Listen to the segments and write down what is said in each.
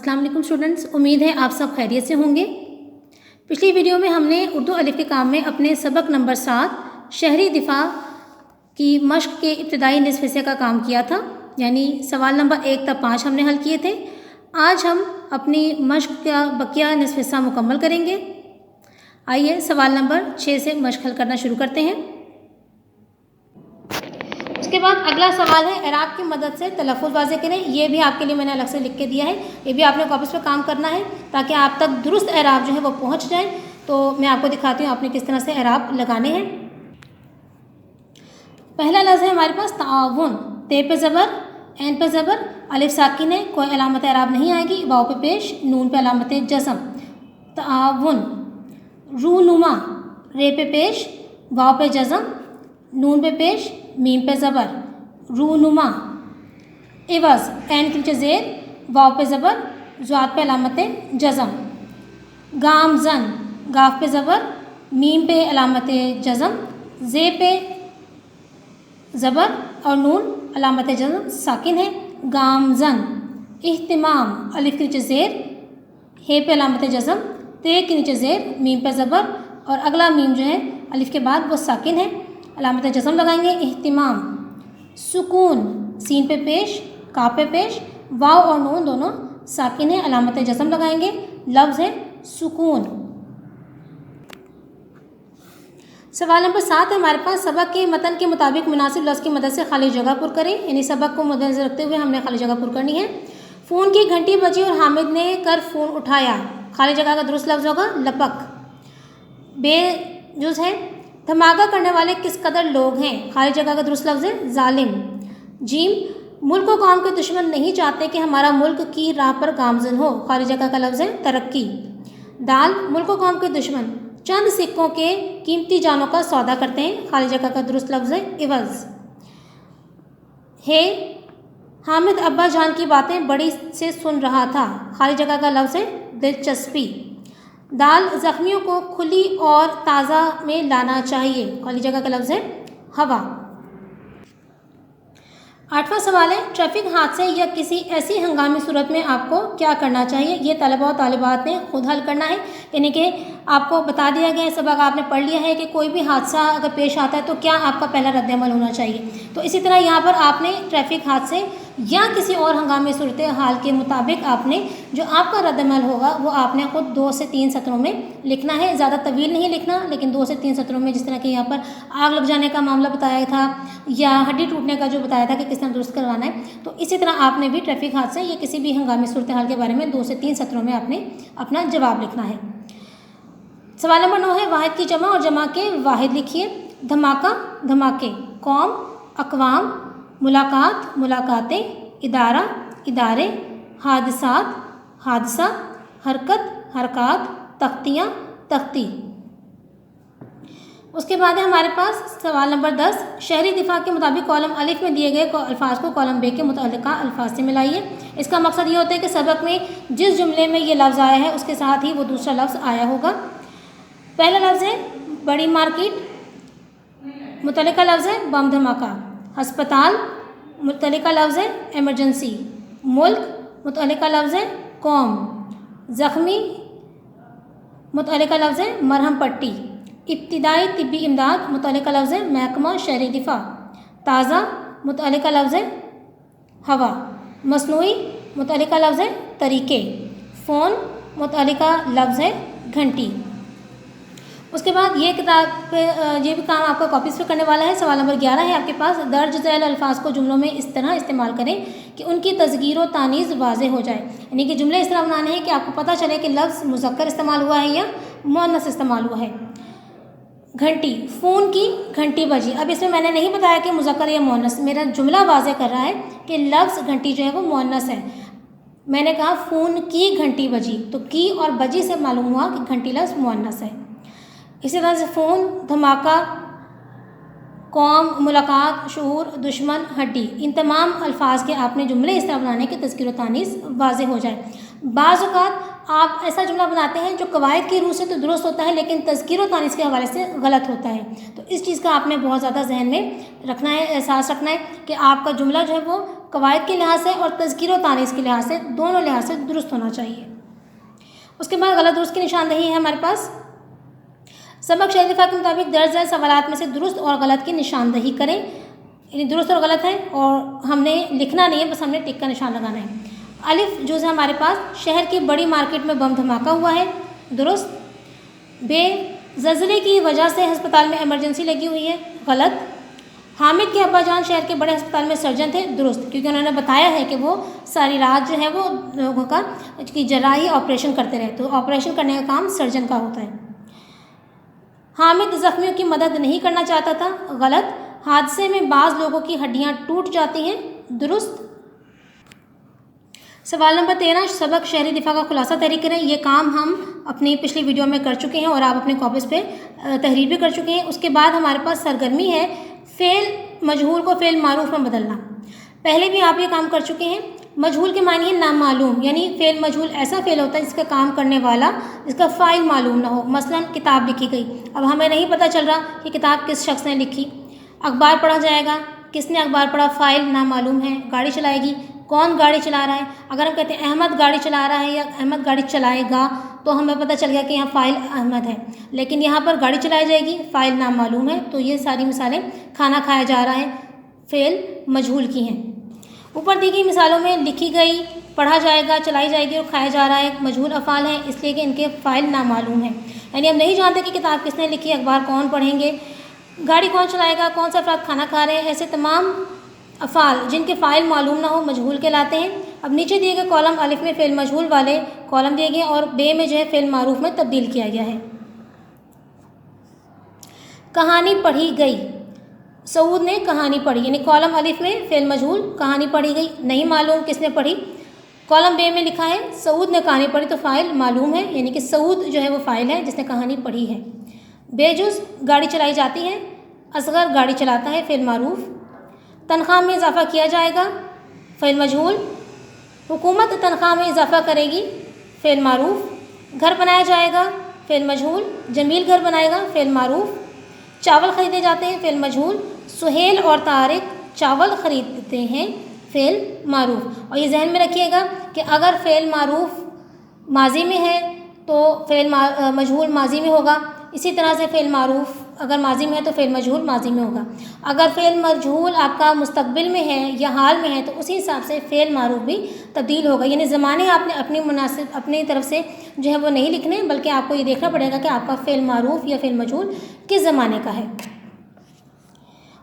अस्सलाम वालेकुम स्टूडेंट्स, उम्मीद है आप सब खैरियत से होंगे। पिछली वीडियो में हमने उर्दू अलिफ के काम में अपने सबक नंबर 7 शहरी दिफा की मश्क के इब्तिदाई निस्फ हिस्से का काम किया था, यानी सवाल नंबर 1 तक 5 हमने हल किए थे। आज हम अपनी मश्क का बकिया निस्फ हिस्सा मुकम्मल करेंगे। आइए सवाल नंबर 6 से मश्क हल करना शुरू करते हैं। उसके बाद अगला सवाल है एराब की मदद से तलफ़्फ़ुज़ वाज़ेह करें। ये भी आपके लिए मैंने अलग से लिख के दिया है, ये भी आपने कॉपीज़ पे काम करना है ताकि आप तक दुरुस्त एराब जो है वो पहुंच जाए। तो मैं आपको दिखाती हूँ आपने किस तरह से एराब लगाने हैं। पहला लफ्ज़ है हमारे पास ताउन। ते पे ज़बर, एन पे ज़बर, अलिफ साकिन है, कोई अलामत एराब नहीं आएगी। वाव पे पेश, नून पे अलामत जज़म। ताउन। रूनुमा, रे पे पेश, वाव पे जज़म, नून पे पेश, मीम पे ज़बर। रूनुमा। इवज़, एन के नीचे ज़ेर, वाव पे ज़बर, ज़ाद पे अलामत जज़म। गामज़न, गाफ पे ज़बर, मीम पे अलामत जज़म, ज़े पे ज़बर और नून अलामत जज़म साकिन है। गामज़न। इह्तिमाम, अलिफ के नीचे ज़ेर, हे पे अलामत जज़म, ते के नीचे ज़ेर, मीम पे ज़बर और अगला मीम जो है अलिफ के बाद वो साकिन है, अलामत जज़म लगाएंगे। इह्तिमाम। सुकून, सीन पे पेश, काफ पे पेश, वाव और नून दोनों साकिन है, अलामत जज़म लगाएंगे। लफ्ज़ है सुकून। सवाल नंबर 7 है हमारे पास सबक के मतन के मुताबिक मुनासिब लफ्ज़ की मदद से खाली जगह पुर करें, यानी सबक को मद्देनज़र रखते हुए हमने खाली जगह पुर करनी है। फ़ोन की घंटी बजी और हामिद ने कर फ़ोन उठाया। खाली जगह का दुरुस्त लफ्ज़ होगा लपक। बेजुज़ है। धमाका करने वाले किस कदर लोग हैं। खाली जगह का दुरुस्त लफ्ज़ है जालिम। जीम, मुल्क व कौम के दुश्मन नहीं चाहते कि हमारा मुल्क की राह पर गामज़न हो। खाली जगह का लफ्ज़ है तरक्की। दाल, मुल्क व कौम के दुश्मन चंद सिक्कों के कीमती जानों का सौदा करते हैं। खाली जगह का दुरुस्त लफ्ज़ है इवज़। है, हामिद अब्बा जान की बातें बड़ी से सुन रहा था। खाली जगह का लफ्ज़ है दिलचस्पी। दाल, ज़ख्मियों को खुली और ताज़ा में लाना चाहिए। खाली जगह का लफ्ज़ है हवा। 8वां सवाल है ट्रैफिक हादसे या किसी ऐसी हंगामी सूरत में आपको क्या करना चाहिए। ये तलबा और तालिबात ने खुद हल करना है, यानी कि आपको बता दिया गया है, सबक आपने पढ़ लिया है कि कोई भी हादसा अगर पेश आता है तो क्या आपका पहला रद्द-ए-अमल होना चाहिए। तो इसी तरह यहाँ पर आपने ट्रैफिक हादसे या किसी और हंगामी सूरत हाल के मुताबिक आपने जो आपका रद्द-ए-अमल होगा वो आपने ख़ुद 2 से 3 सत्रों में लिखना है। ज़्यादा तवील नहीं लिखना, लेकिन 2 से 3 सत्रों में, जिस तरह कि यहाँ पर आग लग जाने का मामला बताया था या हड्डी टूटने का जो बताया था कि किस तरह दुरुस्त करवाना है, तो इसी तरह आपने भी ट्रैफिक हादसे या किसी भी हंगामी सूरत हाल के बारे में 2 से 3 सत्रों में आपने अपना जवाब लिखना है। सवाल नंबर 9 है वाहिद की जमा और जमा के वाहिद लिखिए। धमाका, धमाके। कौम, अक़वाम। मुलाकात, मुलाकातें। इदारा, इदारे। हादसात, हादसा। हरकत, हरकात। तख्तियाँ, तख्ती। उसके बाद है हमारे पास सवाल नंबर 10 शहरी दिफा के मुताबिक कॉलम अलिफ में दिए गए अल्फाज को कॉलम बे के मुतअल्लिक़ा अल्फाज से मिलाइए। इसका मकसद ये होता है कि सबक में जिस जुमले में ये लफ्ज़ आया है उसके साथ ही वो दूसरा लफ्ज़ आया होगा। पहला लफ्ज़ है बड़ी मार्केट, मुतअल्लिक़ा लफ्ज़ है बम धमाका। अस्पताल, मुतअल्लिक़ा लफ्ज़ है एमरजेंसी। मुल्क, मुतअल्लिक़ा लफ्ज़ है कौम। ज़ख्मी, मुतअल्लिक़ा लफ्ज़ है मरहम पट्टी। इब्तिदाई तिब्बी इमदाद, मुतअल्लिक़ा लफ्ज़ है महकमा शहरी दिफा। ताज़ा, मुतअल्लिक़ा लफ्ज़ है हवा। मसनूई, मुतअल्लिक़ा लफ्ज़ है तरीके। फ़ोन, मुतअल्लिक़ा लफ्ज़ है घंटी। उसके बाद ये किताब पे ये भी काम आपका कॉपीज़ पे करने वाला है। सवाल नंबर 11 है आपके पास दर्ज झैल अल्फाज को जुमलों में इस तरह इस्तेमाल करें कि उनकी तज़कीर व तानीज़ वाज़ेह हो जाए, यानी कि जुमले इस तरह बनाने हैं कि आपको पता चले कि लफ्ज़ मुज़क्कर इस्तेमाल हुआ है या मुअन्नस इस्तेमाल हुआ है। घंटी, फ़ोन की घंटी बजी। अब इसमें मैंने नहीं बताया कि मुज़क्कर या मुअन्नस, मेरा जुमला वाज़ेह कर रहा है कि लफ्ज़ घंटी जो है वो मुअन्नस है। मैंने कहा फ़ोन की घंटी बजी, तो की और बजी से मालूम हुआ कि घंटी लफ्ज़ मुअन्नस है। इसी तरह से फ़ोन, धमाका, कौम, मुलाकात, शऊर, दुश्मन, हड्डी, इन तमाम अल्फाज के आपने जुमले इस तरह बनाने कि तज़कीर व तानीज़ वाज़ेह हो जाए। बाज़ औक़ात आप ऐसा जुमला बनाते हैं जो कवायद की रूह से तो दुरुस्त होता है लेकिन तज़कीर और तानीस के हवाले से गलत होता है। तो इस चीज़ का आपने बहुत ज़्यादा जहन में रखना है, एहसास रखना है कि आपका जुमला जो है वो कवायद के लिहाज से और तज़कीर और तानीस के लिहाज से, दोनों लिहाज से दुरुस्त होना चाहिए। उसके बाद गलत दुरुस्त की निशानदही है हमारे पास। सबक शहरी दिफा के मुताबिक दर्ज झैल सवालात में से दुरुस्त और गलत की निशानदही करें। यानी दुरुस्त और गलत है और हमने लिखना नहीं है, बस हमने टिक का निशान लगाना है। अलिफ जो है हमारे पास, शहर की बड़ी मार्केट में बम धमाका हुआ है, दुरुस्त। बे, ज़लज़ले की वजह से अस्पताल में इमरजेंसी लगी हुई है, गलत। हामिद के अब्बाजान शहर के बड़े अस्पताल में सर्जन थे, दुरुस्त, क्योंकि उन्होंने बताया है कि वो सारी रात जो है वो लोगों का जराही ऑपरेशन करते रहे, तो ऑपरेशन करने का काम सर्जन का होता है। हामिद ज़ख्मियों की मदद नहीं करना चाहता था, गलत। हादसे में बाज़ लोगों की हड्डियाँ टूट जाती हैं, दुरुस्त। सवाल नंबर 13, सबक शहरी दिफा का खुलासा तहरीर करें। ये काम हम अपनी पिछली वीडियो में कर चुके हैं और आप अपने कॉपीज़ पे तहरीर भी कर चुके हैं। उसके बाद हमारे पास सरगर्मी है, फ़ेल मजहूल को फ़ेल मारूफ में बदलना। पहले भी आप ये काम कर चुके हैं। मजहूल के मानी है नामालूम, यानी फ़ेल मजहूल ऐसा फ़ेल होता है जिसका काम करने वाला, जिसका फ़ाइल मालूम ना हो। मसलन किताब लिखी गई, अब हमें नहीं पता चल रहा कि किताब किस शख्स ने लिखी। अखबार पढ़ा जाएगा, किसने अखबार पढ़ा, फ़ाइल नामालूम है। गाड़ी चलाएगी, कौन गाड़ी चला रहा है। अगर हम कहते हैं अहमद गाड़ी चला रहा है या अहमद गाड़ी चलाएगा, तो हमें पता चल गया कि यहाँ फ़ाइल अहमद है, लेकिन यहाँ पर गाड़ी चलाई जाएगी, फ़ाइल नाम मालूम है। तो ये सारी मिसालें खाना खाया जा रहा है फ़ेल मजहूल की हैं। ऊपर दी गई मिसालों में लिखी गई, पढ़ा जाएगा, चलाई जाएगी और खाया जा रहा है मजहूल अफ़ाल हैं, इसलिए कि इनके फ़ाइल नामालूम हैं। यानी हम नहीं जानते कि किताब किसने लिखी, अखबार कौन पढ़ेंगे, गाड़ी कौन चलाएगा, कौन सा अफराद खाना खा रहे हैं। ऐसे तमाम अफ़ाल जिनके फ़ाइल मालूम ना हो मजहूल कहलाते हैं। अब नीचे दिए गए कॉलम अलिफ में फ़ेल मजहूल वाले कॉलम दिए गए और बे में जो है फ़ेल मारूफ में तब्दील किया गया है। कहानी पढ़ी गई, सऊद ने कहानी पढ़ी, यानी कॉलम अलिफ में फ़ेल मजहूल, कहानी पढ़ी गई, नहीं मालूम किसने पढ़ी। कॉलम बे में लिखा है सऊद ने कहानी पढ़ी, तो फ़ाइल मालूम है, यानी कि सऊद जो है वो फ़ाइल है जिसने कहानी पढ़ी है। बेजुज़ गाड़ी चलाई जाती है, असगर गाड़ी चलाता है, फ़ेल मारूफ। तनख्वाह में इजाफ़ा किया जाएगा, फ़ेल मजहूल। हुकूमत तनख्वाह में इजाफ़ा करेगी, फ़ेल मारूफ। घर बनाया जाएगा, फ़ेल मजहूल। जमील घर बनाएगा, फ़ेल मारूफ। चावल ख़रीदे जाते हैं, फ़ेल मजहूल। सुहेल और तारिक चावल ख़रीदते हैं, फ़ेल मारूफ। और ये जहन में रखिएगा कि अगर फ़ेल मारूफ माजी में है तो फ़ेल मजहूल माजी में होगा। इसी तरह से फ़ेल मारूफ अगर माजी में है तो फ़ेल मजहूल माजी में होगा। अगर फ़ेल मजहूल आपका मुस्तक़बिल में है या हाल में है तो उसी हिसाब से फ़ेल मारूफ भी तब्दील होगा। यानी ज़माने आपने अपनी मुनासिब अपनी तरफ से जो है वो नहीं लिखने, बल्कि आपको ये देखना पड़ेगा कि आपका फ़ेल मारूफ या फ़ेल मजहूल किस ज़माने का है।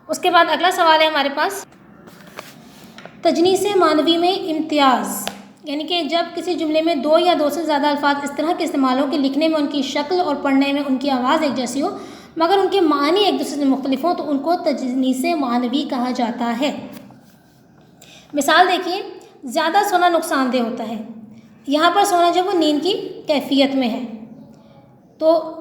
उसके बाद अगला सवाल है हमारे पास, तजनीस मानवी में इम्तियाज़, यानी कि जब किसी जुमले में दो या दो से ज़्यादा अल्फाज इस तरह के इस्तेमाल हो कि लिखने में उनकी शक्ल और पढ़ने में उनकी आवाज़ एक जैसी हो मगर उनके मानी एक दूसरे से मुख्तलिफ हों, तो उनको तजनीस मानवी कहा जाता है। मिसाल देखिए, ज़्यादा सोना नुकसानदेह होता है। यहाँ पर सोना जब वो नींद की कैफियत में है, तो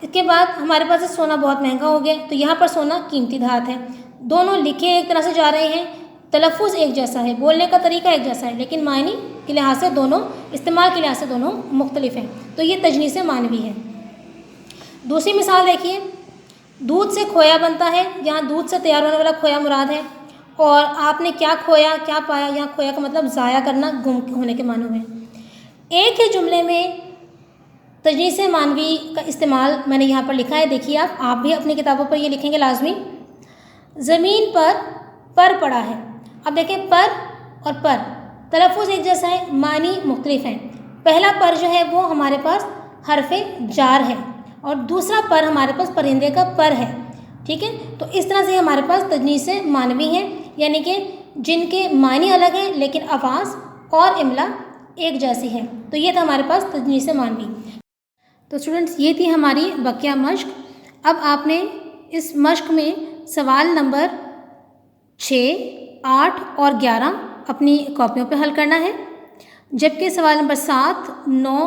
इसके बाद हमारे पास सोना बहुत महंगा हो गया, तो यहाँ पर सोना कीमती धात है। दोनों लिखे एक तरह से जा रहे हैं, तलफ़ुज़ एक जैसा है, बोलने का तरीका एक जैसा है, लेकिन मायनी के लिहाज से दोनों, इस्तेमाल के लिहाज से दोनों मुख्तलिफ हैं, तो ये तजनीस मानवी है। दूसरी मिसाल देखिए, दूध से खोया बनता है, यहाँ दूध से तैयार होने वाला खोया मुराद है, और आपने क्या खोया क्या पाया, यहाँ खोया का मतलब ज़ाया करना, गुम होने के मानों में। एक ही जुमले में तजनीस मानवी का इस्तेमाल मैंने यहाँ पर लिखा है, देखिए आप भी अपनी किताबों पर ये लिखेंगे लाजमी। ज़मीन पर पड़ा है, अब देखें पर और पर तलफ़ुज़ एक जैसा है, मानी मुख्तलिफ हैं। पहला पर जो है वो हमारे पास हरफ़े जार है और दूसरा पर हमारे पास परिंदे का पर है, ठीक है। तो इस तरह से हमारे पास तजनीस मानवी है, यानी कि जिनके मानी अलग हैं लेकिन आवाज़ और इमला एक जैसी है, तो ये था हमारे पास तजनीस मानवी। तो स्टूडेंट्स, ये थी हमारी बकिया मश्क। अब आपने इस मश्क में सवाल नंबर 6, 8 और 11 अपनी कॉपियों पे हल करना है, जबकि सवाल नंबर 7, 9,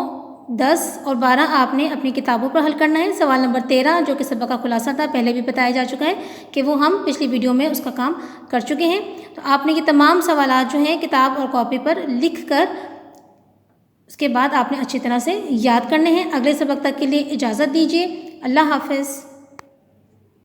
10 और 12 आपने अपनी किताबों पर हल करना है। सवाल नंबर 13 जो कि सबक का खुलासा था, पहले भी बताया जा चुका है कि वो हम पिछली वीडियो में उसका काम कर चुके हैं। तो आपने ये तमाम सवालात जो हैं किताब और कॉपी पर लिख कर उसके बाद आपने अच्छी तरह से याद करने हैं। अगले सबक तक के लिए इजाज़त दीजिए। अल्लाह हाफ़िज़।